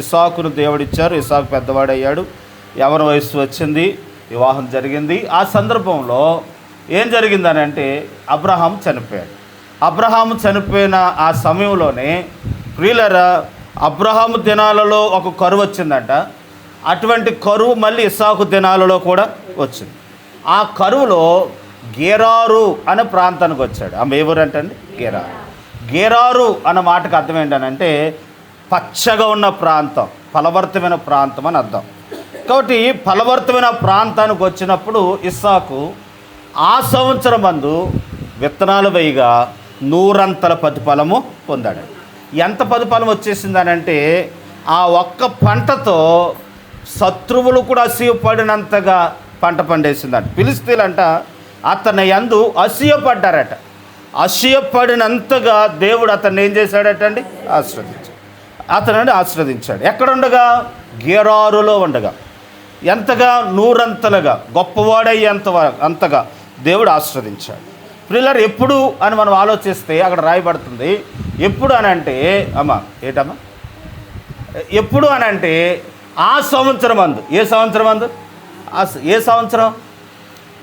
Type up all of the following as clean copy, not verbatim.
ఇస్సాకును దేవుడిచ్చారు. ఇస్సాకు పెద్దవాడయ్యాడు, యవ్వన వయస్సు వచ్చింది, వివాహం జరిగింది. ఆ సందర్భంలో ఏం జరిగిందని అంటే అబ్రహాం చనిపోయాడు. అబ్రహాము చనిపోయిన ఆ సమయంలోనే ప్రియులరా, అబ్రహాము దినాలలో ఒక కరువు వచ్చిందంట. అటువంటి కరువు మళ్ళీ ఇస్సాకు దినాలలో కూడా వచ్చింది. ఆ కరువులో గేరారు అనే ప్రాంతానికి వచ్చాడు. ఆమె ఏ ఊరు అంటండి? గేరారు. గేరారు అన్న మాటకు అర్థం ఏంటనంటే పచ్చగా ఉన్న ప్రాంతం, ఫలభరితమైన ప్రాంతం అని అర్థం. కాబట్టి ఫలభరితమైన ప్రాంతానికి వచ్చినప్పుడు ఇస్సాకు ఆ సంవత్సరం మందు విత్తనాలు వేయగా 100 ప్రతిఫలము పొందాడు. ఎంత ప్రతిఫలం వచ్చేసిందనంటే ఆ ఒక్క పంటతో శత్రువులు కూడా అసూయపడినంతగా పంట పండేసిందంట. ఫిలిష్తీయులంట అతని యందు అసూయపడ్డారట. అసూయపడినంతగా దేవుడు అతన్ని ఏం చేశాడట అండి? ఆశీర్వదించాడు. ఎక్కడుండగా? గేరారులో ఉండగా. ఎంతగా? 100 అంతగా దేవుడు ఆశీర్వదించాడు. ప్రియులారా, ఎప్పుడు అని మనం ఆలోచిస్తే అక్కడ రాయబడుతుంది. ఎప్పుడు అని అంటే ఏంటమ్మా ఎప్పుడు అని అంటే ఆ సంవత్సరం అందు. ఏ సంవత్సరం అందు? ఏ సంవత్సరం?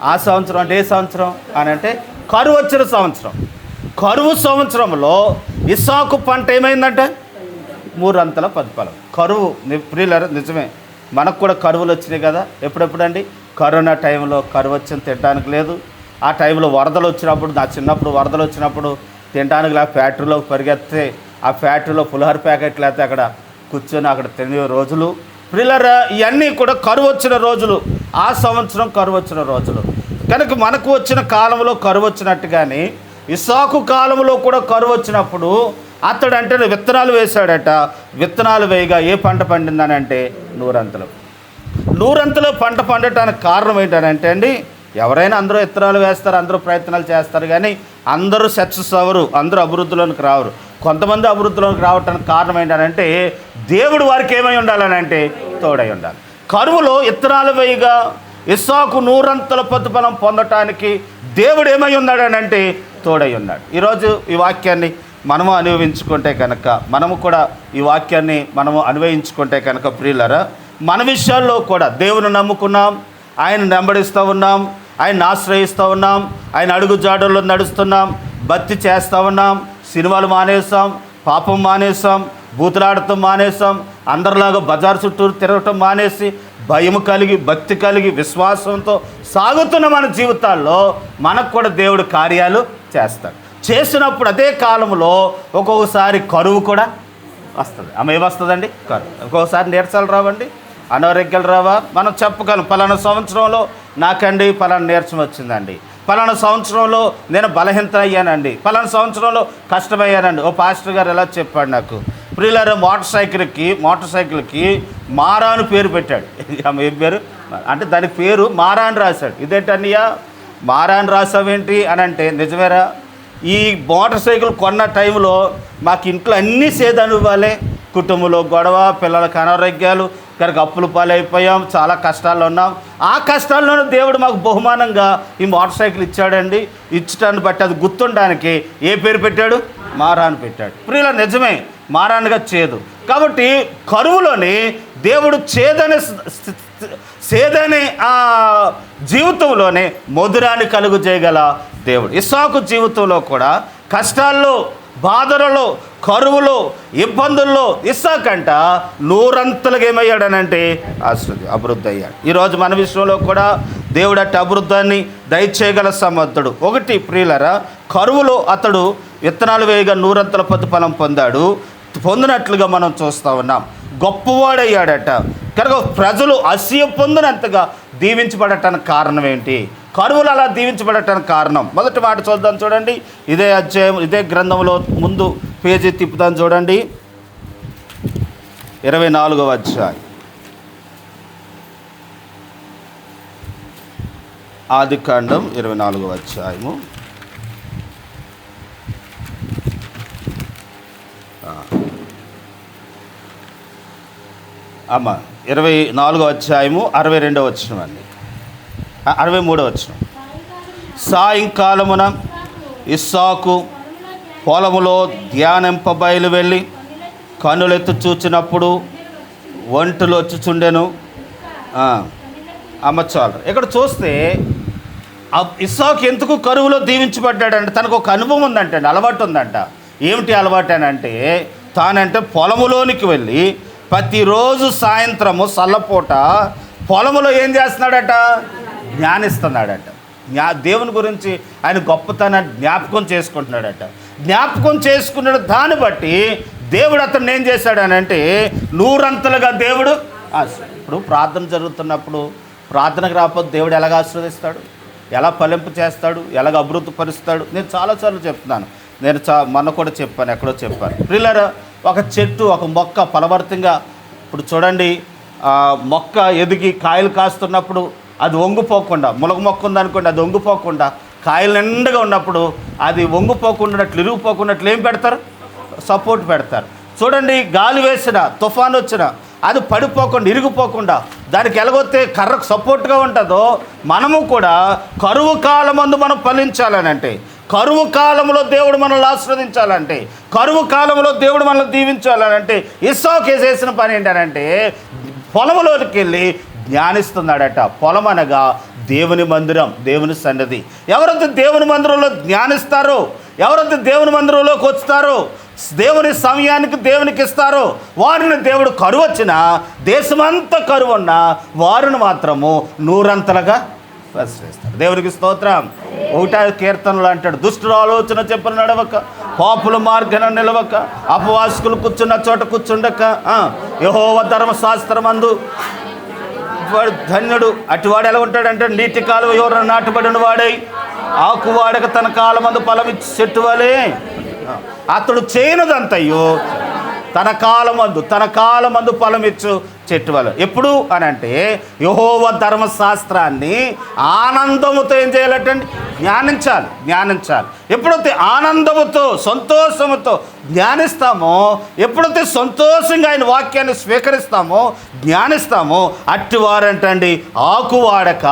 ఆ సంవత్సరం అంటే ఏ సంవత్సరం అని అంటే కరువు వచ్చిన సంవత్సరం. కరువు సంవత్సరంలో ఇస్సాకు పంట ఏమైందంటే 3 ప్రతిఫలం. కరువు ప్రియులారా, నిజమే, మనకు కూడా కరువులు వచ్చినాయి కదా. ఎప్పుడెప్పుడండి? కరోనా టైంలో కరువు వచ్చింది, తినడానికి లేదు. ఆ టైంలో వరదలు వచ్చినప్పుడు, నా చిన్నప్పుడు వరదలు వచ్చినప్పుడు తినడానికి లేక ఫ్యాక్టరీలో పరిగెత్తే ఆ ఫ్యాక్టరీలో పులిహోర ప్యాకెట్లు అయితే అక్కడ కూర్చొని అక్కడ తినే రోజులు. ప్రియులారా, ఇవన్నీ కూడా కరువు వచ్చిన రోజులు. ఆ సంవత్సరం కరువు వచ్చిన రోజులు కనుక మనకు వచ్చిన కాలంలో కరువు వచ్చినట్టుగానే ఇస్సాకు కాలంలో కూడా కరువు వచ్చినప్పుడు అతడు అంటే విత్తనాలు వేశాడట. విత్తనాలు వేయగా ఏ పంట పండిందని అంటే 100 పంట పండటానికి కారణం ఏంటనంటే అండి, ఎవరైనా అందరూ విత్తనాలు వేస్తారు, అందరూ ప్రయత్నాలు చేస్తారు, కానీ అందరూ సక్సెస్ అవ్వరు, అందరూ అభివృద్ధిలోనికి రావరు. కొంతమంది అభివృద్ధిలోనికి రావటానికి కారణం ఏంటంటే దేవుడు వారికి ఏమై ఉండాలనంటే తోడై ఉండాలి. కరువులో విత్తనాలు వేయగా ఇస్సాకు 100 ప్రతిఫలం పొందటానికి దేవుడు ఏమై ఉన్నాడనంటే తోడై ఉన్నాడు. ఈరోజు ఈ వాక్యాన్ని మనము అనుభవించుకుంటే కనుక, మనము కూడా ఈ వాక్యాన్ని మనము అన్వయించుకుంటే కనుక ప్రియులారా, మన విషయాల్లో కూడా దేవుని నమ్ముకున్నాం, ఆయన వెంబడిస్తూ ఉన్నాం, ఆయన ఆశ్రయిస్తూ ఉన్నాం, ఆయన అడుగు జాడల్లో నడుస్తున్నాం, భక్తి చేస్తూ ఉన్నాం, సినిమాలు మానేసాం, పాపం మానేసాం, బూతులాడటం మానేసాం, అందరిలాగా బజార్ చుట్టూ తిరగటం మానేసి భయం కలిగి, భక్తి కలిగి, విశ్వాసంతో సాగుతున్న మన జీవితాల్లో మనకు కూడా దేవుడు కార్యాలు చేస్తాడు. చేసినప్పుడు అదే కాలంలో ఒక్కొక్కసారి కరువు కూడా వస్తుంది. ఆమె ఏమొస్తుందండి? కరువు. ఒక్కొక్కసారి నీరసాలు రావండి, అనారోగ్యాలు రావా? మనం చెప్పగలం, పలానా సంవత్సరంలో నాకండి పలానా నీరసం వచ్చిందండి, పలానా సంవత్సరంలో నేను బలహీనత అయ్యానండి, పలానా సంవత్సరంలో కష్టమయ్యానండి. ఓ పాస్టర్ గారు ఎలా చెప్పాడు నాకు, ప్రియులారా, మోటార్ సైకిల్కి మారా అని పేరు పెట్టాడు. ఆమె ఏం పేరు అంటే దాని పేరు మారా అని రాశాడు. ఇదేంటన్నయ్యా మారా అని రాసావేంటి అని అంటే, నిజమేరా, ఈ మోటార్ సైకిల్ కొన్న టైంలో మాకు ఇంట్లో అన్నీ సేదనుభవాలే, కుటుంబంలో గొడవ, పిల్లలకు అనారోగ్యాలు, కనుక అప్పులు పాలైపోయాం, చాలా కష్టాల్లో ఉన్నాం. ఆ కష్టాల్లోనే దేవుడు మాకు బహుమానంగా ఈ మోటార్ సైకిల్ ఇచ్చాడండి. ఇచ్చటాన్ని బట్టి అది గుర్తుండడానికి ఏ పేరు పెట్టాడు? మారా అని పెట్టాడు. ప్రియుల, నిజమే, మారానుగా చేదు. కాబట్టి కరువులోని దేవుడు సేదని ఆ జీవితంలోనే మధురాన్ని కలుగు చేయగల దేవుడు. ఇస్సాకు జీవితంలో కూడా కష్టాల్లో, బాధలలో, కరువులో, ఇబ్బందుల్లో ఇస్సాకంట 100 ఏమయ్యాడనంటే అభివృద్ధి అయ్యాడు. ఈరోజు మన విషయంలో కూడా దేవుడు అట్టి అభివృద్ధాన్ని దయచేయగల సమర్థుడు. ఒకటి ప్రియులరా, కరువులో అతడు విత్తనాలు వేయగా 100 ప్రతిఫలం పొందినట్లుగా మనం చూస్తూ ఉన్నాం. గొప్పవాడయ్యాడట. కనుక ప్రజలు అసూయ పొందినంతగా దీవించబడటానికి కారణం ఏంటి? కరువులు అలా దీవించబడటానికి కారణం. మొదటి మాట చూద్దాం, చూడండి. ఇదే అధ్యాయం, ఇదే గ్రంథంలో ముందు పేజీ తిప్పుదాం, చూడండి. 24వ అధ్యాయం, ఆదికాండం 24వ అధ్యాయము. అమ్మ 24వ అధ్యాయము 62వ వచనం అండి, 63వ వచనం. సాయంకాలమున ఇస్సాకు పొలములో ధ్యానింప బయలు వెళ్ళి కన్నులెత్తు చూచినప్పుడు ఒంటులు వచ్చుచుండెను. చాలు. ఇక్కడ చూస్తే ఇస్సాకు ఎందుకు కరువులో దీవించబడ్డాడంటే తనకు ఒక అనుభవం ఉందంట, అలవాటు ఉందంట. ఏమిటి అలవాటు అని అంటే, తానంటే పొలములోనికి వెళ్ళి ప్రతిరోజు సాయంత్రము సల్లపూట పొలములో ఏం చేస్తున్నాడట, జ్ఞానిస్తున్నాడట. దేవుని గురించి ఆయన గొప్పతనాన్ని జ్ఞాపకం చేసుకుంటున్నాడట. జ్ఞాపకం చేసుకున్నాడు. దాన్ని బట్టి దేవుడు అతను ఏం చేశాడనంటే నూరంతలుగా దేవుడు ఇప్పుడు ప్రార్థన జరుగుతున్నప్పుడు ప్రార్థనకు రాకపోతే దేవుడు ఎలాగ ఆశీర్వదిస్తాడు, ఎలా ఫలింపు చేస్తాడు, ఎలాగ అభివృద్ధి పరుస్తాడు. నేను చాలాసార్లు చెప్తున్నాను. నేను మొన్న కూడా చెప్పాను, ఎక్కడో చెప్పాను. ప్రియులారా, ఒక చెట్టు, ఒక మొక్క ఫలభరితంగా ఇప్పుడు చూడండి, మొక్క ఎదిగి కాయలు కాస్తున్నప్పుడు అది వంగిపోకుండా, ములగ మొక్క ఉందనుకోండి, అది వంగిపోకుండా కాయలు నిండుగా ఉన్నప్పుడు అది వంగిపోకుండా ఇరిగిపోకుండా ఏం పెడతారు, సపోర్ట్ పెడతారు. చూడండి, గాలి వేసిన తుఫాను వచ్చిన అది పడిపోకుండా ఇరిగిపోకుండా దానికి ఎలాగొస్తే కర్రకు సపోర్ట్గా ఉంటుందో మనము కూడా కరువు కాలమందు మనం ఫలించాలనంటే, కరువు కాలంలో దేవుడు మనల్ని ఆశీర్వదించాలంటే, కరువు కాలంలో దేవుడు మనల్ని దీవించాలనంటే ఇస్సాకు చేసిన పని ఏంటనంటే పొలంలోకి వెళ్ళి జ్ఞానిస్తున్నాడట. పొలం అనగా దేవుని మందిరం, దేవుని సన్నిధి. ఎవరైతే దేవుని మందిరంలో జ్ఞానిస్తారో, ఎవరైతే దేవుని మందిరంలోకి వస్తారో, దేవుని సమయానికి దేవునికి ఇస్తారో వారిని దేవుడు కరువు వచ్చినా, దేశమంతా కరువు ఉన్నా వారిని మాత్రము నూరంతలుగా ప్రశ్నిస్తాడు. దేవునికి స్తోత్రం. 1వ కీర్తనలో అంటాడు, దుష్టుల ఆలోచన చెప్పున నడవక, పాపుల మార్గాన నిలవక, అపవాసకులు కూర్చున్న చోట కూర్చుండక, యెహోవా ధర్మశాస్త్రమందు వాడు ధన్యుడు. అటువాడు ఎలా ఉంటాడంటే నీటి కాలువ ఎవరు నాటుబడిన వాడై ఆకువాడక తన కాలమందు ఫలమిచ్చి చెట్టు వలే అతడు చేయనదంతయ్యో తన కాలమందు ఫలమిచ్చు చెట్టు వల్ల. ఎప్పుడు అని అంటే యెహోవా ధర్మశాస్త్రాన్ని ఆనందముతో ఏం చేయాలంటే జ్ఞానించాలి. ఎప్పుడైతే ఆనందముతో సంతోషముతో జ్ఞానిస్తామో, ఎప్పుడైతే సంతోషంగా ఆయన వాక్యాన్ని స్వీకరిస్తామో జ్ఞానిస్తామో, అట్టివారంటండి ఆకువాడక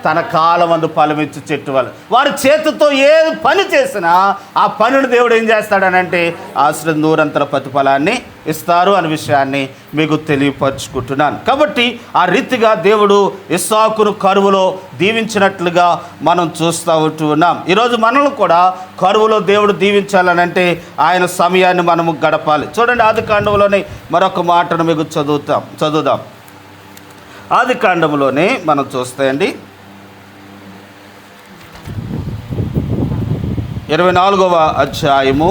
తన కాలమందు ఫలమిచ్చు చెట్టు వల్ల. వారి చేతితో ఏ పని చేసినా ఆ పనిని దేవుడు ఏం చేస్తాడనంటే ఆశ్రయం నూరంతర ప్రతిఫలాన్ని ఇస్తారు అనే విషయాన్ని మీకు తెలియపరుచుకుంటున్నాను. కాబట్టి ఆ రీతిగా దేవుడు ఇస్సాకును కరువులో దీవించినట్లుగా మనం చూస్తూ ఉంటున్నాం. ఈరోజు మనల్ని కూడా కరువులో దేవుడు దీవించాలనంటే ఆయన సమయాన్ని మనము గడపాలి. చూడండి, ఆదికాండంలోనే మరొక మాటను మీకు చదువుదాం. ఆదికాండంలోనే మనం చూస్తే అండి 24వ అధ్యాయము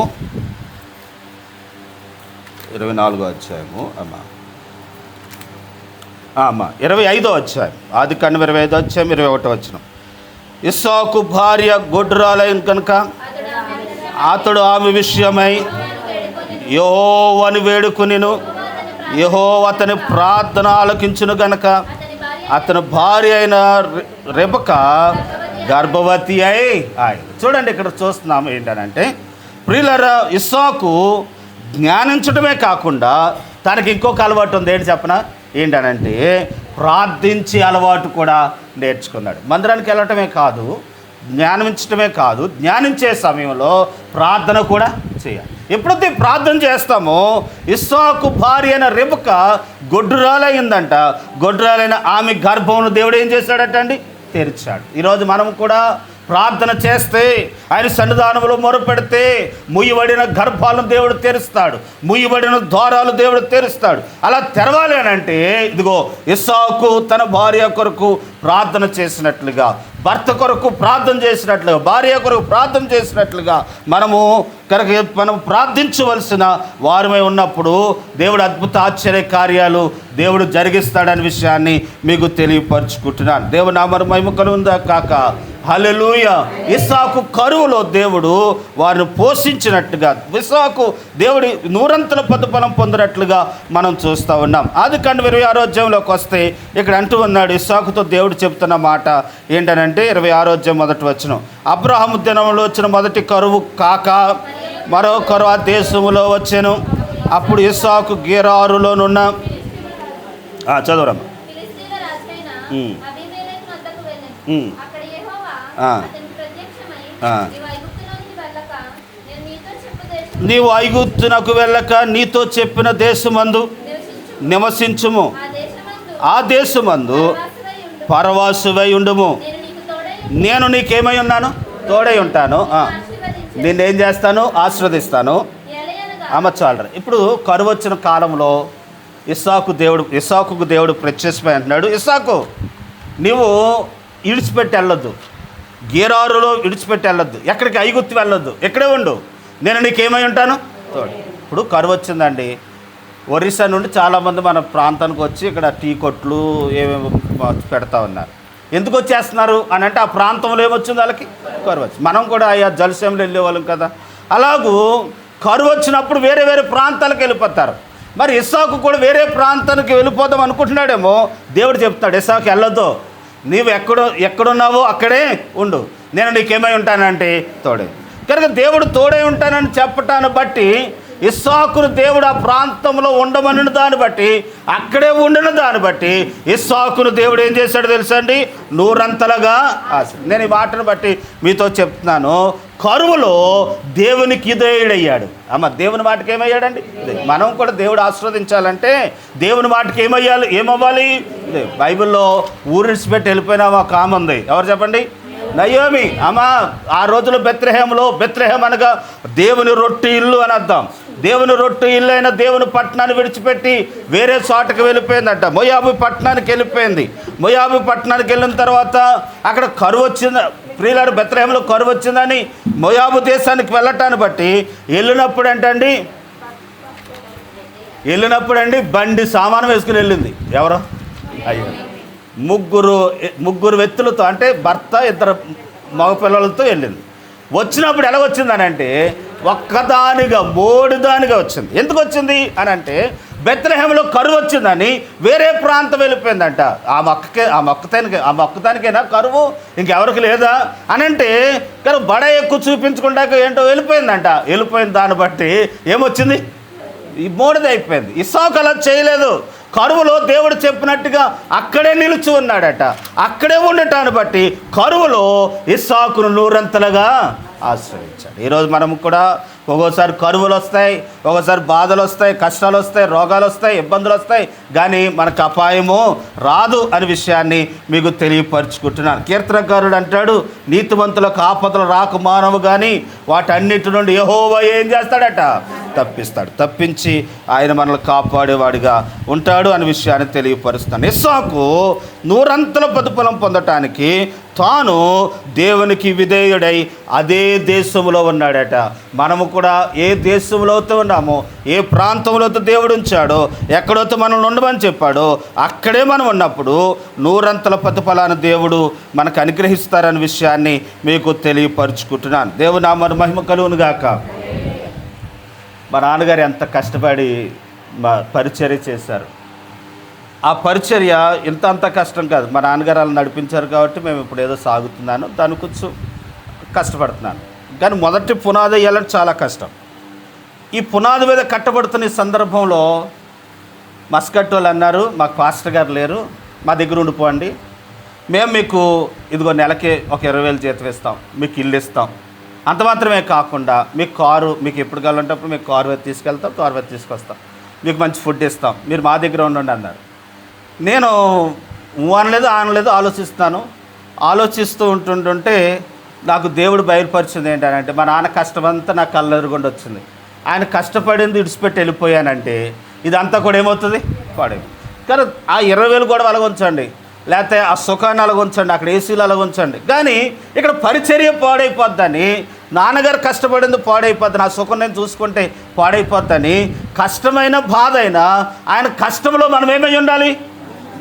25వ అధ్యాయం ఆదికాండం 25వ అధ్యాయం 21వ వచనం. ఇస్సాకు భార్య గొడ్రాలైన కనుక అతడు ఆమె విషయమై యెహోవాను వేడుకొనెను. యెహోవా అతని ప్రార్థన ఆలకించును గనక అతని భార్య అయిన రెబెకా గర్భవతి అయి ఆయన. చూడండి, ఇక్కడ చూస్తున్నాము ఏంటనంటే ప్రియులారా, ఇస్సాకు జ్ఞానించడమే కాకుండా తనకి ఇంకొక అలవాటు ఉంది. ఏంటి చెప్పనా? ఏంటనంటే ప్రార్థించే అలవాటు కూడా నేర్చుకున్నాడు. మందిరానికి వెళ్ళటమే కాదు, జ్ఞానించడమే కాదు, జ్ఞానించే సమయంలో ప్రార్థన కూడా చేయాలి. ఎప్పుడైతే ప్రార్థన చేస్తామో, ఇస్సాకు భార్య అయిన రెబెకా గొడ్రాలైందంట. గొడ్రాలైన ఆమె గర్భమును దేవుడు ఏం చేశాడట అండి? తెరిచాడు. ఈరోజు మనం కూడా ప్రార్థన చేస్తే, ఆయన సన్నిధానంలో మొరపెడితే ముయ్యబడిన గర్భాలను దేవుడు తెరుస్తాడు, ముయ్యబడిన ద్వారాలు దేవుడు తెరుస్తాడు. అలా తెరవాలి అని అంటే ఇదిగో ఇస్సాకు తన భార్య కొరకు ప్రార్థన చేసినట్లుగా, భర్త కొరకు ప్రార్థన చేసినట్లుగా, భార్య కొరకు ప్రార్థన చేసినట్లుగా మనం ప్రార్థించవలసిన వారమై ఉన్నప్పుడు దేవుడు అద్భుత ఆశ్చర్య కార్యాలు దేవుడు జరిగిస్తాడనే విషయాన్ని మీకు తెలియపరుచుకుంటున్నాను. దేవుడు నామరు మహిమ కలుగును కాక. హల్లెలూయా. ఇస్సాకు కరువులో దేవుడు వారిని పోషించినట్టుగా, ఇస్సాకు దేవుడి నూరంతల ప్రతిఫలం పొందినట్లుగా మనం చూస్తూ ఉన్నాం. ఆదికాండం 26వ అధ్యాయంలోకి వస్తే ఇక్కడ అంటూ ఉన్నాడు, ఇస్సాకుతో దేవుడు చెప్తున్న మాట ఏంటనంటే 26వ అధ్యాయం 1వ వచనం. అబ్రహాము దినంలో వచ్చిన మొదటి కరువు కాక మరో కరువు ఆ దేశంలో వచ్చాను. అప్పుడు ఇస్సాకు గెరారులోనున్న చదువురమ్మ నీవు ఐగుప్తునకు వెళ్ళక నీతో చెప్పిన దేశమందు నివసించుము, ఆ దేశమందు పరవాసువై ఉండుము. నేను నీకేమై ఉన్నాను? తోడై ఉంటాను. నిన్నేం చేస్తాను? ఆశీర్వదిస్తాను. చాలరా. ఇప్పుడు కరువు వచ్చిన కాలంలో ఇస్సాకుకు దేవుడు ప్రత్యక్షమై అంటున్నాడు, ఇస్సాకు నీవు ఇడిచిపెట్టి వెళ్ళొద్దు, గేరారులో విడిచిపెట్టి వెళ్ళొద్దు, ఎక్కడికి ఐగుప్తు వెళ్ళొద్దు, ఇక్కడే ఉండు, నేను నీకేమై ఉంటాను? తోడు. ఇప్పుడు కరువు వచ్చిందండి. ఒరిస్సా నుండి చాలామంది మన ప్రాంతానికి వచ్చి ఇక్కడ టీ కొట్లు ఏమేమి పెడతా ఉన్నారు. ఎందుకు వచ్చేస్తున్నారు అని అంటే ఆ ప్రాంతంలో ఏమొచ్చింది? వాళ్ళకి కరువు వచ్చింది. మనం కూడా అయ్యా జలసేమలు వెళ్ళేవాళ్ళం కదా. అలాగూ కరువు వచ్చినప్పుడు వేరే వేరే ప్రాంతాలకు వెళ్ళిపోతారు. మరి ఇస్సాకు కూడా వేరే ప్రాంతానికి వెళ్ళిపోదాం అనుకుంటున్నాడేమో. దేవుడు చెప్తాడు, ఇస్సాకు వెళ్ళొద్దు, నీవు ఎక్కడున్నావో అక్కడే ఉండు, నేను నీకేమై ఉంటానంటే తోడే. కనుక దేవుడు తోడై ఉంటానని చెప్పటాన్ని బట్టి ఇస్సాకును దేవుడు ఆ ప్రాంతంలో ఉండమని దాన్ని బట్టి, అక్కడే ఉండిన దాన్ని బట్టి ఇస్సాకును దేవుడు ఏం చేశాడు తెలుసా అండి? నూరంతలుగా నేను ఈ మాటను బట్టి మీతో చెప్తున్నాను. కరువులో దేవునికి విధేయుడయ్యాడు. దేవుని మాటకి ఏమయ్యాడండి? మనం కూడా దేవుడు ఆశీర్వదించాలంటే దేవుని మాటకి ఏమవ్వాలి? బైబిల్లో ఊరిడిచిపెట్టి వెళ్ళిపోయిన ఒక ఆమె ఉంది. ఎవరు చెప్పండి? నయోమి. ఆ రోజులో బెత్లెహేం అనగా దేవుని రొట్టె ఇల్లు అని అర్థం. దేవుని రొట్టె ఇల్లు అయిన దేవుని పట్టణాన్ని విడిచిపెట్టి వేరే చోటకి వెళ్ళిపోయిందట. మోయాబు పట్టణానికి వెళ్ళిపోయింది. మోయాబు పట్టణానికి వెళ్ళిన తర్వాత అక్కడ కరువు వచ్చింది. ప్రియులారు, బెత్లెహేంలో కరువు వచ్చిందని మోయాబు దేశానికి వెళ్ళటాన్ని బట్టి వెళ్ళినప్పుడండి బండి సామానం వేసుకుని వెళ్ళింది. ఎవరో అయ్యో ముగ్గురు వ్యక్తులతో, అంటే భర్త, ఇద్దరు మగపిల్లలతో వెళ్ళింది. వచ్చినప్పుడు ఎలా వచ్చిందని అంటే మూడుదానిగా వచ్చింది. ఎందుకు వచ్చింది అని అంటే బెత్లెహేంలో కరువు వచ్చిందని వేరే ప్రాంతం వెళ్ళిపోయిందంట. ఆ మొక్కతానికైనా కరువు ఇంకెవరికి లేదా అని అంటే కరువు బడ ఎక్కువ చూపించకుండా ఏంటో వెళ్ళిపోయిందంట. వెళ్ళిపోయిన దాన్ని బట్టి ఏమొచ్చింది? ఈ మూడది అయిపోయింది. ఇస్సాకు అలా చేయలేదు. కరువులో దేవుడు చెప్పినట్టుగా అక్కడే నిలిచి ఉన్నాడట. అక్కడే ఉండటాన్ని బట్టి కరువులో ఇస్సాకును నూరంతలుగా ఆశ్రయించాడు. ఈరోజు మనం కూడా ఒక్కోసారి కరువులు వస్తాయి, ఒక్కోసారి బాధలు వస్తాయి, కష్టాలు వస్తాయి, రోగాలు వస్తాయి, ఇబ్బందులు వస్తాయి, కానీ మనకు అపాయము రాదు అనే విషయాన్ని మీకు తెలియపరుచుకుంటున్నాను. కీర్తనకారుడు అంటాడు, నీతిమంతులకు ఆపదలు రాక మానవు కానీ వాటన్నిటి నుండి యెహోవా ఏం చేస్తాడట? తప్పిస్తాడు. తప్పించి ఆయన మనల్ని కాపాడేవాడిగా ఉంటాడు అనే విషయాన్ని తెలియపరుస్తాను. ఇస్సాకు నూరంతల ప్రతిఫలం పొందటానికి తాను దేవునికి విధేయుడై అదే దేశంలో ఉన్నాడట. మనము కూడా ఏ దేశంలో అయితే ఉన్నామో, ఏ ప్రాంతంలో అయితే దేవుడు ఉంచాడో, ఎక్కడైతే మనం ఉండమని చెప్పాడో అక్కడే మనం ఉన్నప్పుడు నూరంతల ప్రతిఫలాన్ని దేవుడు మనకు అనుగ్రహిస్తారనే విషయాన్ని మీకు తెలియపరుచుకుంటున్నాను. దేవుని నామమున మహిమ కలుగును గాక. మా నాన్నగారు ఎంత కష్టపడి పరిచర్య చేశారు. ఆ పరిచర్య అంత కష్టం కాదు. మా నాన్నగారు అలా నడిపించారు కాబట్టి మేము ఇప్పుడు ఏదో సాగుతున్నాను, దాని కొంచెం కష్టపడుతున్నాను. కానీ మొదటి పునాది వేయాలంటే చాలా కష్టం. ఈ పునాది మీద కట్టబడుతున్న సందర్భంలో మస్కట్ వాళ్ళు అన్నారు, మాకు పాస్టర్ గారు లేరు, మా దగ్గర ఉండిపోండి, మేము మీకు ఇదిగో నెలకి ఒక 20,000 జీతం ఇస్తాం, మీకు ఇల్లు ఇస్తాం, అంత మాత్రమే కాకుండా మీకు కారు, మీకు ఎప్పుడు కావాలంటే అప్పుడు మీకు కారు మీద తీసుకెళ్తాం, కారు మీద తీసుకొస్తాం, మీకు మంచి ఫుడ్ ఇస్తాం, మీరు మా దగ్గర ఉండండి అన్నారు. నేను అనలేదు ఆలోచిస్తూ ఉంటుంటే నాకు దేవుడు బయలుపరిచింది ఏంటంటే, మా నాన్న కష్టమంతా నాకు కళ్ళెరుగుండి వచ్చింది. ఆయన కష్టపడింది విడిచిపెట్టి వెళ్ళిపోయానంటే ఇదంతా కూడా ఏమవుతుంది? పాడే. కానీ ఆ 20,000 కూడా అలాగొంచండి, లేకపోతే ఆ సుఖాన్ని అలాగొంచండి, అక్కడ ఏసీలు అలాగొంచండి, కానీ ఇక్కడ పరిచర్య పాడైపోద్దని, నాన్నగారు కష్టపడింది పాడైపోద్ది, నా సుఖం నేను చూసుకుంటే పాడైపోద్దని, కష్టమైన బాధ అయినా ఆయన కష్టంలో మనం ఏమై ఉండాలి?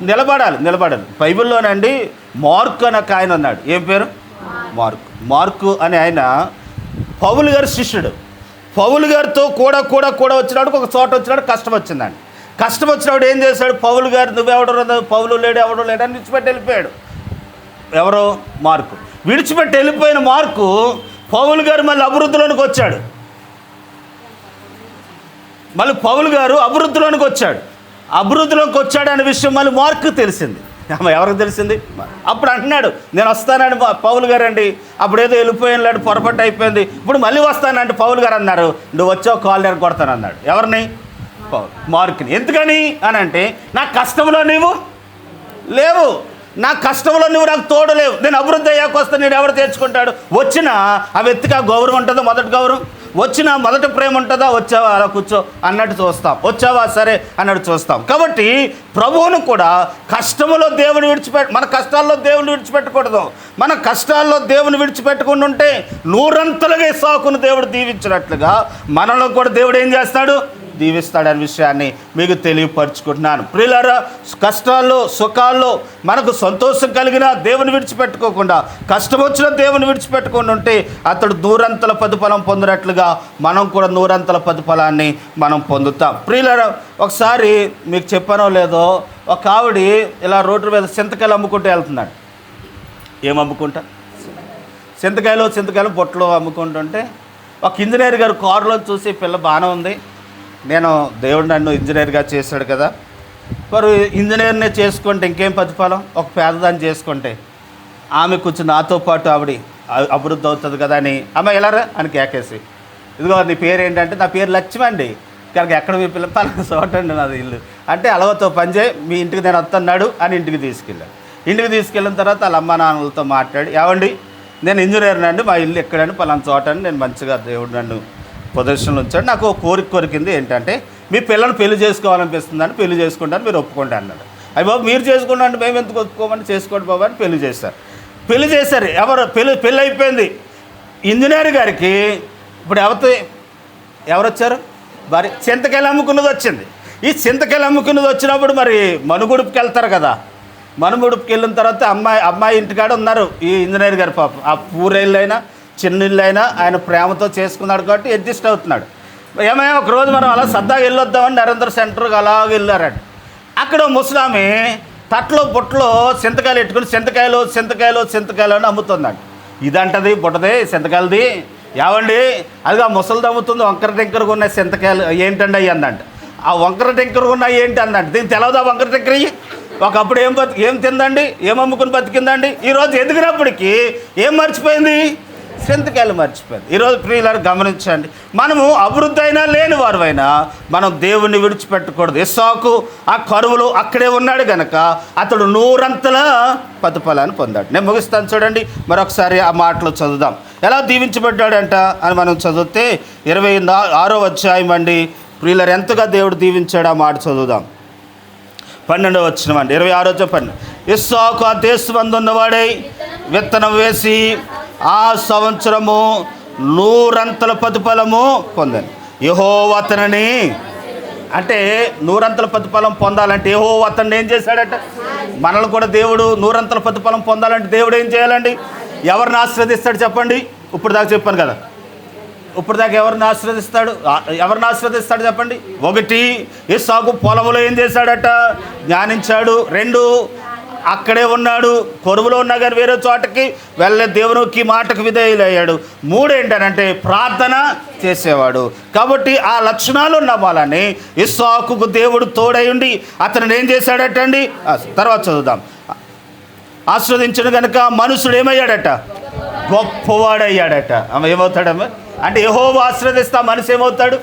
నిలబడాలి. బైబిల్లోనండి మార్కు అని ఒక ఆయన ఉన్నాడు. ఏం పేరు? మార్కు అనే ఆయన పౌలు గారి శిష్యుడు. పౌలు గారితో కూడా వచ్చినాడు. ఒక చోట వచ్చినాడు, కష్టం వచ్చిందండి. కష్టం వచ్చినప్పుడు ఏం చేశాడు? పౌలు గారు నువ్వెవడో, పౌలు లేడు, ఎవడో లేడని విడిచిపెట్టి వెళ్ళిపోయాడు. ఎవరో? మార్కు. విడిచిపెట్టి వెళ్ళిపోయిన మార్కు పౌలు గారు మళ్ళీ అభివృద్ధిలోనికి వచ్చాడు. పౌలు గారు అభివృద్ధిలోకి వచ్చాడు అనే విషయం మళ్ళీ మార్కు తెలిసింది. ఎవరికి తెలిసింది? అప్పుడు అంటున్నాడు, నేను వస్తానండి పౌలు గారు అండి, అప్పుడు ఏదో వెళ్ళిపోయినాడు, పొరపాటు అయిపోయింది, ఇప్పుడు మళ్ళీ వస్తానంటే పౌలు గారు అన్నారు, నువ్వు వచ్చావు కాలు నేను కొడతానన్నాడు. ఎవరిని? మార్కుని. ఎందుకని అని అంటే నా కష్టంలో నీవు లేవు, నా కష్టంలో నువ్వు నాకు తోడలేవు. నేను అభివృద్ధి అయ్యాక వస్తే నేను ఎవరు తెచ్చుకుంటాడు? వచ్చినా ఆ వ్యక్తికి ఆ గౌరవం ఉంటుందా? మొదటి గౌరవం వచ్చినా మొదటి ప్రేమ ఉంటుందా? వచ్చావా అలా కూర్చో అన్నట్టు చూస్తాం, వచ్చావా సరే అన్నట్టు చూస్తాం. కాబట్టి ప్రభువును కూడా కష్టములో దేవుని మన కష్టాల్లో దేవుని విడిచిపెట్టకూడదు. మన కష్టాల్లో దేవుని విడిచిపెట్టకుండా ఉంటే నూరంతలుగా ఇస్సాకును దేవుడు దీవించినట్లుగా మనలో కూడా దేవుడు ఏం చేస్తాడు? దీవిస్తాడనే విషయాన్ని మీకు తెలియపరుచుకుంటున్నాను. ప్రియులారా, కష్టాల్లో సుఖాల్లో మనకు సంతోషం కలిగిన దేవుని విడిచిపెట్టుకోకుండా, కష్టం వచ్చిన దేవుని విడిచిపెట్టుకుండా ఉంటే అతడు నూరంతల ప్రతిఫలం పొందినట్లుగా మనం కూడా నూరంతల ప్రతిఫలాన్ని మనం పొందుతాం. ప్రియులారా, ఒకసారి మీకు చెప్పానో లేదో, ఒక ఆవిడ ఇలా రోడ్డు మీద చింతకాయలు అమ్ముకుంటూ వెళ్తున్నాడు. ఏం అమ్ముకుంటా? చింతకాయలు బొట్టలు అమ్ముకుంటుంటే ఒక ఇంజనీర్ గారు కారులో చూసి పిల్ల బాగానే ఉంది, నేను దేవుడు నన్ను ఇంజనీర్గా చేశాడు కదా, మరి ఇంజనీర్నే చేసుకుంటే ఇంకేం ప్రతిఫలం? ఒక పేదదాన్ని చేసుకుంటే ఆమె కొంచెం నాతో పాటు ఆవిడ అభివృద్ధి అవుతుంది కదా అని, అమ్మ ఎలారా అని కేకేసి, ఇదిగో నీ పేరు ఏంటంటే, నా పేరు లక్ష్మి అండి, కనుక ఎక్కడ మీ పిల్ల పలానా చోటండి నాది ఇల్లు అంటే, అలవతో పనిచేయి మీ ఇంటికి నేను వస్తున్నాడు అని ఇంటికి తీసుకెళ్ళాడు. ఇంటికి తీసుకెళ్ళిన తర్వాత వాళ్ళ అమ్మ నాన్నలతో మాట్లాడి, ఏమండి నేను ఇంజనీర్ని అండి, మా ఇల్లు ఎక్కడని పలానా చోట అని, నేను మంచిగా దేవుడు నన్ను ప్రదర్శనలు ఉంచాడు, నాకు కోరికింది ఏంటంటే మీ పిల్లలు పెళ్లి చేసుకోవాలనిపిస్తుందని, పెళ్లి చేసుకుంటాను మీరు ఒప్పుకోండి అన్నాడు. అయ్యి బాబు మీరు చేసుకుంటే మేము ఎందుకు ఒప్పుకోమని, చేసుకోండి బాబు అని పెళ్లి చేశారు. ఎవరు పెళ్ళి అయిపోయింది. ఇంజనీర్ గారికి ఇప్పుడు ఎవరు వచ్చారు? భార్య. చింతకాయలు అమ్ముకున్నది వచ్చింది. ఈ చింతకాయలు అమ్ముకున్నది వచ్చినప్పుడు మరి మనుగుడుపుకి వెళ్తారు కదా, మనుగుడుపుకి వెళ్ళిన తర్వాత అమ్మాయి ఇంటికాడ ఉన్నారు ఈ ఇంజనీర్ గారు. పాపం ఆ పూరైళ్ళైనా చిన్న ఇల్లు అయినా ఆయన ప్రేమతో చేసుకున్నాడు కాబట్టి అడ్జస్ట్ అవుతున్నాడు. ఏమైనా ఒకరోజు మనం అలా సరదాగా వెళ్ళొద్దామని నరేంద్ర సెంటర్కి అలాగ వెళ్ళారండి. అక్కడ ముసలామి తట్లో బుట్టలో చింతకాయలు పెట్టుకుని చింతకాయలు అని అమ్ముతుందండి. ఇదంటది బుట్టది చింతకాయలది, ఏవండి అది ఆ ముసలిది అమ్ముతుంది, వంకర టెంకరగా ఉన్నాయి చింతకాయలు ఏంటండి అయ్యి అందంట. ఆ వంకర టెంకరగా ఉన్నాయి ఏంటి అందంట. దీనికి తెలవదా వంకర టెంకర ఒకప్పుడు ఏం తిందండి, ఏం అమ్ముకుని బతికిందండి. ఈరోజు ఎదిగినప్పటికీ ఏం మర్చిపోయింది? చింతకాయలు మర్చిపోయింది. ఈరోజు ప్రియులారు గమనించండి, మనము అభివృద్ధి అయినా లేని వారైనా మనం దేవుణ్ణి విడిచిపెట్టకూడదు. ఇస్సాకు ఆ కరువులో అక్కడే ఉన్నాడు కనుక అతడు నూరంతల ప్రతిఫలాన్ని పొందాడు. నేను ముగిస్తాను చూడండి, మరొకసారి ఆ మాటలు చదువుదాం. ఎలా దీవించబడ్డాడంట అని మనం చదివితే 26వ అధ్యాయం అండి. ప్రియులారు ఎంతగా దేవుడు దీవించాడు ఆ మాట చదువుదాం. 12వ వచనం అండి, 26వ 12. ఇస్సాకు ఆ దేశమందు ఉన్నవాడై విత్తనం వేసి ఆ సంవత్సరము నూరంతల ప్రతిఫలము పొందాను. యెహోవా అతనిని, అంటే నూరంతల ప్రతిఫలం పొందాలంటే యెహోవా అతన్ని ఏం చేశాడట? మనల్ని కూడా దేవుడు నూరంతల ప్రతిఫలం పొందాలంటే దేవుడు ఏం చేయాలండి? ఎవరిని ఆశీర్వదిస్తాడు చెప్పండి? ఇప్పుడు దాకా చెప్పాను కదా, ఇప్పుడు దాకా ఎవరిని ఆశీర్వదిస్తాడు చెప్పండి? 1, ఇస్సాకు పొలంలో ఏం చేశాడట? జ్ఞానించాడు. 2, అక్కడే ఉన్నాడు, కొరువులో ఉన్నా కానీ వేరే చోటకి వెళ్ళే దేవునికి మాటకు విధేయులయ్యాడు. 3 ఏంటనంటే ప్రార్థన చేసేవాడు. కాబట్టి ఆ లక్షణాలు ఉన్న వాళ్ళని ఇస్సాకుకు దేవుడు తోడయుండి అతను ఏం చేశాడటండి? తర్వాత చదువుదాం. ఆస్వాదించిన కనుక మనుషుడు ఏమయ్యాడట? గొప్పవాడయ్యాడట. ఏమవుతాడమ్మా అంటే యెహోవా ఆశీర్వదిస్తే మనిషి ఏమవుతాడు?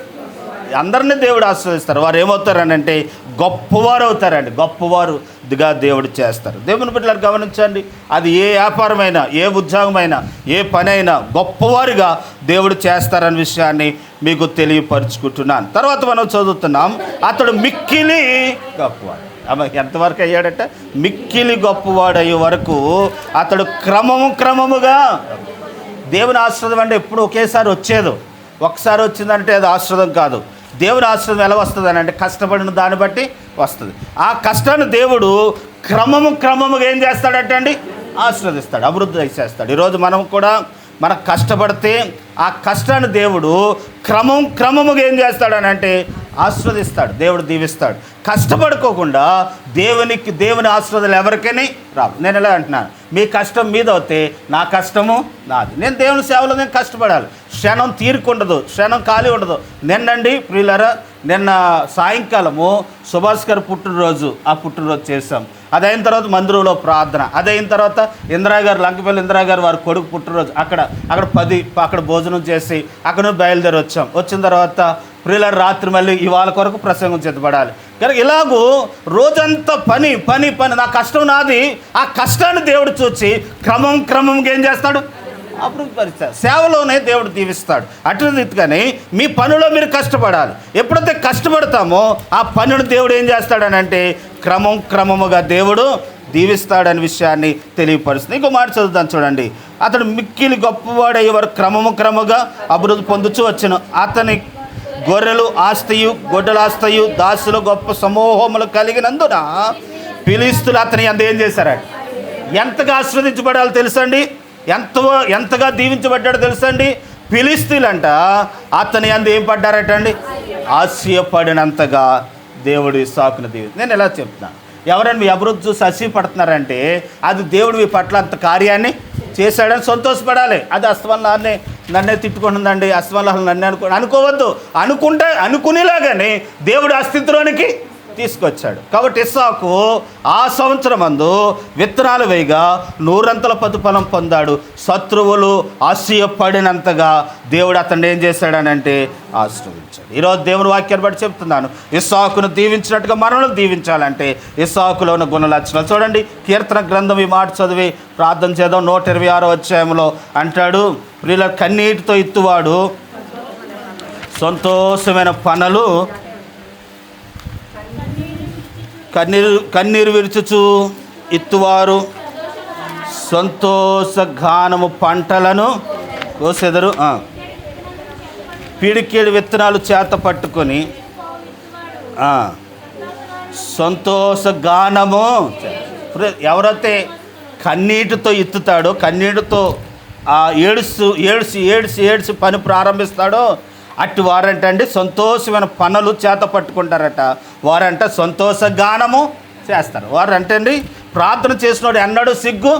అందరినీ దేవుడు ఆశీర్వదిస్తారు. వారు ఏమవుతారనంటే గొప్పవారు అవుతారండి. గొప్పవారుగా దేవుడు చేస్తారు. దేవుని బిడ్డలు గమనించండి, అది ఏ వ్యాపారమైనా, ఏ ఉద్యోగమైనా, ఏ పని అయినా గొప్పవారిగా దేవుడు చేస్తారనే విషయాన్ని మీకు తెలియపరుచుకుంటున్నాను. తర్వాత మనం చదువుతున్నాం, అతడు మిక్కిలి గొప్పవాడు. ఎంతవరకు అయ్యాడట? మిక్కిలి గొప్పవాడు అయ్యే వరకు అతడు క్రమముగా. దేవుని ఆశీర్వాదం అంటే ఎప్పుడు ఒకేసారి వచ్చేది, ఒకసారి వచ్చిందంటే అది ఆశీర్వాదం కాదు. దేవుని ఆశీర్వాదం ఎలా వస్తుంది అని అంటే కష్టపడిన దాన్ని బట్టి వస్తుంది. ఆ కష్టాన్ని దేవుడు క్రమముగా ఏం చేస్తాడటండి? ఆశీర్వదిస్తాడు, అభివృద్ధి చేస్తాడు. ఈరోజు మనం కూడా మనకు కష్టపడితే ఆ కష్టాన్ని దేవుడు క్రమముగా ఏం చేస్తాడని అంటే ఆశీర్వదిస్తాడు, దేవుడు దీవిస్తాడు. కష్టపడుకోకుండా దేవుని ఆశీర్వాదాలు ఎవరికైనా రావు. నేను ఎలా అంటున్నాను, మీ కష్టం మీద అవుతే నా కష్టము నాది. నేను దేవుని సేవలో నేను కష్టపడాలి. క్షణం తీరుకుండదు, క్షణం ఖాళీ ఉండదు. నిన్నండి ప్రియులారా, నిన్న సాయంకాలము సుభాష్ గారు పుట్టినరోజు, ఆ పుట్టినరోజు చేశాం. అదైన తర్వాత మందిరంలో ప్రార్థన, అదైన తర్వాత ఇందిరాగారు, లంకపల్లి ఇందిరాగారు వారి కొడుకు పుట్టినరోజు, అక్కడ 10 భోజనం చేసి అక్కడ బయలుదేరి వచ్చాం. వచ్చిన తర్వాత ప్రియుల రాత్రి మళ్ళీ ఇవాళ కొరకు ప్రసంగం సిద్ధపడాలి. కనుక ఇలాగూ రోజంతా పని పని పని, నా కష్టం నాది. ఆ కష్టాన్ని దేవుడు చూసి క్రమంగా ఏం చేస్తాడు? అభివృద్ధి పరిస్తాడు. సేవలోనే దేవుడు దీవిస్తాడు. అటు రీతిగానే మీ పనిలో మీరు కష్టపడాలి. ఎప్పుడైతే కష్టపడతామో ఆ పనిని దేవుడు ఏం చేస్తాడనంటే క్రమముగా దేవుడు దీవిస్తాడనే విషయాన్ని తెలియపరుస్తుంది. ఇంకో మాట చదువుతాను చూడండి. అతడు మిక్కిలి గొప్పవాడయ్యే వరకు క్రమముగా అభివృద్ధి పొందుచు వచ్చెను. అతని గొర్రెలు ఆస్తయు గొడ్డల ఆస్తయు దాసులు గొప్ప సమూహములు కలిగినందున ఫిలిష్తీయులు అతని అంత ఏం చేశారంట? ఎంతగా ఆశీర్వదించబడాలో తెలుసండి? ఎంతగా దీవించబడ్డాడో తెలుసండి? ఫిలిష్తీయులంట అతని అందు ఏం పడ్డారట అండి? ఆశయపడినంతగా దేవుడు ఇస్సాకును దీవించాడు. నేను ఎలా చెప్తున్నాను, ఎవరైనా మీ అభివృద్ధి చూసి ఆశయపడుతున్నారంటే అది దేవుడు మీ పట్ల అంత కార్యాన్ని చేశాడని సంతోషపడాలి. అది అస్తవల్ల నన్నే తిట్టుకుంటుందండి, అస్తవల్ల నన్నే అనుకోవద్దు. అనుకునేలాగానే దేవుడు అస్తిత్వానికి తీసుకొచ్చాడు. కాబట్టి ఇస్సాకు ఆ సంవత్సరం అందు విత్తనాలు వేయగా 100 ప్రతిఫలం పొందాడు. శత్రువులు ఆశయపడినంతగా దేవుడు అతన్ని ఏం చేశాడనంటే ఆశీర్వదించాడు. ఈరోజు దేవుని వాక్యాన్ని బట్టి చెప్తున్నాను, ఇస్సాకును దీవించినట్టుగా మనల్ని దీవించాలంటే ఇస్సాకులో ఉన్న గుణ లక్షణాలు చూడండి. కీర్తన గ్రంథం ఈ మాట చదివి ప్రార్థన చేద్దాం. 126వ అధ్యాయంలో అంటాడు, ప్రియుల కన్నీటితో ఇత్తువాడు సంతోషమైన పనులు కన్నీరు విరుచుచు ఇత్తువారు సంతోషగానము పంటలను కోసెదరు. పిడికేడు విత్తనాలు చేత పట్టుకొని సంతోషగానము. ఎవరైతే కన్నీటితో ఇత్తుతాడో, కన్నీటితో ఏడ్చి పని ప్రారంభిస్తాడో అట్టి వారంటండి సంతోషమైన పనులు చేత పట్టుకుంటారట. వారంట సంతోషగానము చేస్తారు. వారంటండి ప్రార్థన చేసినోడు ఎన్నడూ సిగ్గు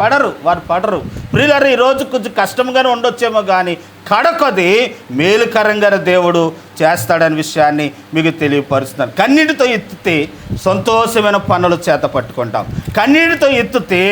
వారు పడరు. ప్రియులారా, ఈరోజు కొంచెం కష్టంగానే ఉండొచ్చేమో కానీ కడకొది మేలుకరంగా దేవుడు చేస్తాడనే విషయాన్ని మీకు తెలియపరుస్తున్నాను. కన్నీటితో ఎత్తితే సంతోషమైన పనులు చేత పట్టుకుంటాం. కన్నీటితో ఎత్తితే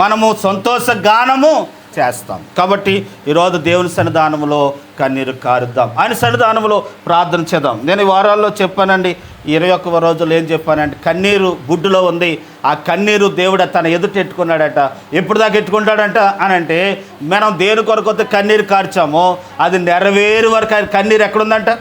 మనము సంతోషగానము చేస్తాం. కాబట్టి ఈరోజు దేవుని సన్నిధానంలో కన్నీరు కారుద్దాం, ఆయన సన్నిధానంలో ప్రార్థన చేద్దాం. నేను ఈ వారాల్లో చెప్పానండి, 21 రోజులు ఏం చెప్పానంటే కన్నీరు బుడ్డులో ఉంది. ఆ కన్నీరు దేవుడు తన ఎదుట ఎట్టుకున్నాడట. ఎప్పుడు దాకా ఎట్టుకుంటాడంట అని అంటే, మనం దేని కొరకు కన్నీరు కార్చామో అది నెరవేరు వరకు ఆయన కన్నీరు ఎక్కడుందంట?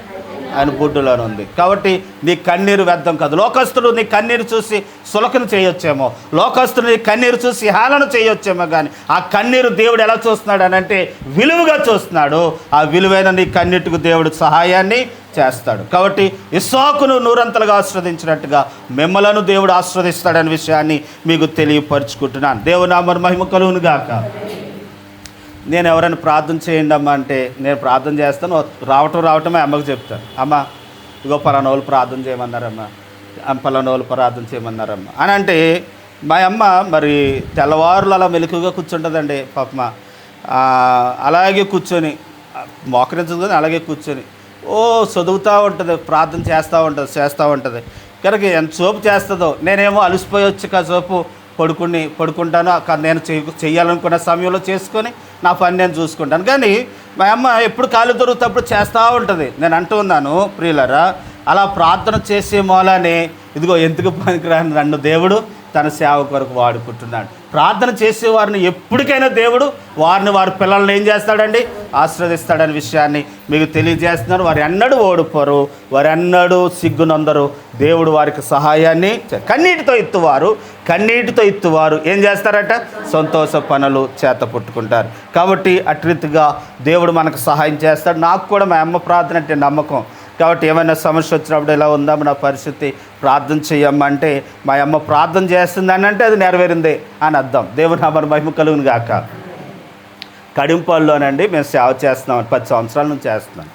ఆయన బుడ్డులోనే ఉంది. కాబట్టి నీ కన్నీరు వ్యర్థం కాదు. లోకస్తుడు నీ కన్నీరు చూసి సులకన చేయొచ్చేమో, లోకస్తుడు నీ కన్నీరు చూసి హేళన చేయొచ్చేమో, కానీ ఆ కన్నీరు దేవుడు ఎలా చూస్తున్నాడు అని అంటే విలువగా చూస్తున్నాడు. ఆ విలువైన నీ కన్నీటికి దేవుడు సహాయాన్ని చేస్తాడు. కాబట్టి ఇస్సాకును 100 ఆశీర్వదించినట్టుగా మిమ్మలను దేవుడు ఆశీర్వదిస్తాడనే విషయాన్ని మీకు తెలియపరుచుకుంటున్నాను. దేవుని నామమున మహిమ కలుగును గాక. నేను ఎవరైనా ప్రార్థన చేయండి అమ్మ అంటే నేను ప్రార్థన చేస్తాను. రావటమే అమ్మకు చెప్తాను, అమ్మ ఇగో పలానా వాళ్ళు ప్రార్థన చేయమన్నారమ్మా, పలానా వాళ్ళు ప్రార్థన చేయమన్నారమ్మా అని అంటే మా అమ్మ మరి తెల్లవారులు అలా మెలకుగా కూర్చుంటుందండి పాపమ్మ. అలాగే కూర్చొని మోకరించదు కానీ అలాగే కూర్చొని చదువుతూ ఉంటుంది, ప్రార్థన చేస్తూ ఉంటుంది. కనుక ఎంతసేపు చేస్తుందో, నేనేమో అలసిపోయి వచ్చి కాసేపు పడుకుంటాను. నేను చెయ్యాలనుకున్న సమయంలో చేసుకొని నా పని నేను చూసుకుంటాను. కానీ మా అమ్మ ఎప్పుడు ఖాళీ దొరుకుతప్పుడు చేస్తూ ఉంటుంది. నేను అంటూ ఉన్నాను, ప్రియులారా, అలా ప్రార్థన చేసే మూలానే ఇదిగో ఎందుకు పనికిరాని నన్ను దేవుడు తన సేవ కొరకు వాడుకుంటున్నాడు. ప్రార్థన చేసేవారిని ఎప్పటికైనా దేవుడు వారి పిల్లల్ని ఏం చేస్తాడండి? ఆశీర్వదిస్తాడనే విషయాన్ని మీకు తెలియజేస్తున్నారు. వారు ఎన్నడూ ఓడిపోరు, వారు ఎన్నడూ సిగ్గునందరు. దేవుడు వారికి సహాయాన్ని కన్నీటితో ఇత్తువారు ఏం చేస్తారట? సంతోష పనులు చేత పుట్టుకుంటారు. కాబట్టి అట్రీతిగా దేవుడు మనకు సహాయం చేస్తాడు. నాకు కూడా మా అమ్మ ప్రార్థన అంటే నమ్మకం. కాబట్టి ఏమైనా సమస్య వచ్చినప్పుడు ఎలా ఉందాము నా పరిస్థితి, ప్రార్థన చేయమ్మంటే మా అమ్మ ప్రార్థన చేస్తుందని అంటే అది నెరవేరింది అని అర్థం. దేవుని నామమున మహిమ కలుగును గాక. కడింపాల్లోనండి మేము సేవ చేస్తున్నాం, 10 సంవత్సరాల నుంచి చేస్తున్నాం.